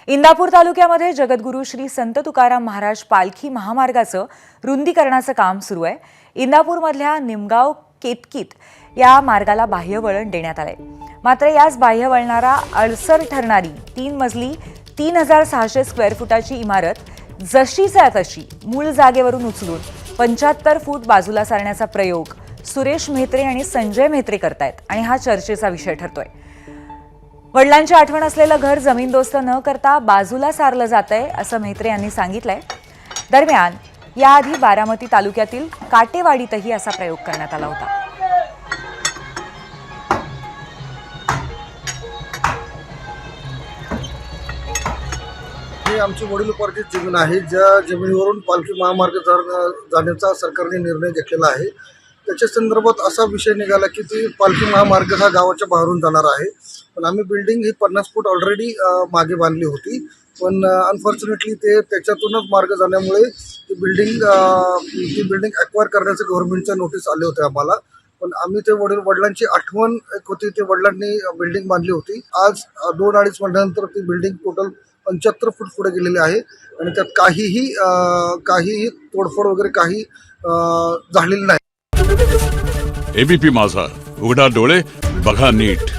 इंदापूर तालुक्यामध्ये जगद्गुरू श्री संत तुकाराम महाराज पालखी महामार्गाचं रुंदीकरणाचं काम सुरू आहे। इंदापूरमधल्या निमगाव केतकीत या मार्गाला बाह्य वळण देण्यात आलंय। मात्र याच बाह्य वळणारा अडसर ठरणारी 3 मजली 3600 स्क्वेअर फुटाची इमारत जशीच्या तशी मूळ जागेवरून उचलून 75 फूट बाजूला सारण्याचा प्रयोग सुरेश म्हेत्रे आणि संजय म्हेत्रे करतायत आणि हा चर्चेचा विषय ठरतोय। वडिलांची आठवण असलेलं घर जमीनदोस्त न करता बाजूला सारलं जातंय असं म्हेत्रे यांनी सांगितलंय। दरम्यान याआधी बारामती तालुक्यातील काटेवाडीतही असा प्रयोग करण्यात आला होता। हे आमची वडिलोपार्जित जमीन आहे, ज्या जमिनीवरून पालखी महामार्ग जाण्याचा सरकारने निर्णय घेतलेला आहे। त्याच्या संदर्भात असा विषय निघाला की ती पालखी महामार्ग हा गावाच्या बाहेरून जाणार आहे, पण आम्ही बिल्डिंग ही 50 फूट ऑलरेडी मागे बांधली होती, पण अनफॉर्च्युनेटली ते त्याच्यातूनच मार्ग जाण्यामुळे ती बिल्डिंग ॲक्वायर करण्याचं गव्हर्नमेंटच्या नोटीस आले होते आम्हाला। पण आम्ही ते वडिलांची आठवण एक होती, ते वडिलांनी बिल्डिंग बांधली होती। आज 2-2.5 महिन्यानंतर ती बिल्डिंग टोटल 75 फूट पुढे गेलेली आहे आणि त्यात काहीही तोडफोड वगैरे काही झालेली नाही। एबीपी माझा, उघडा डोळे बघा नीट।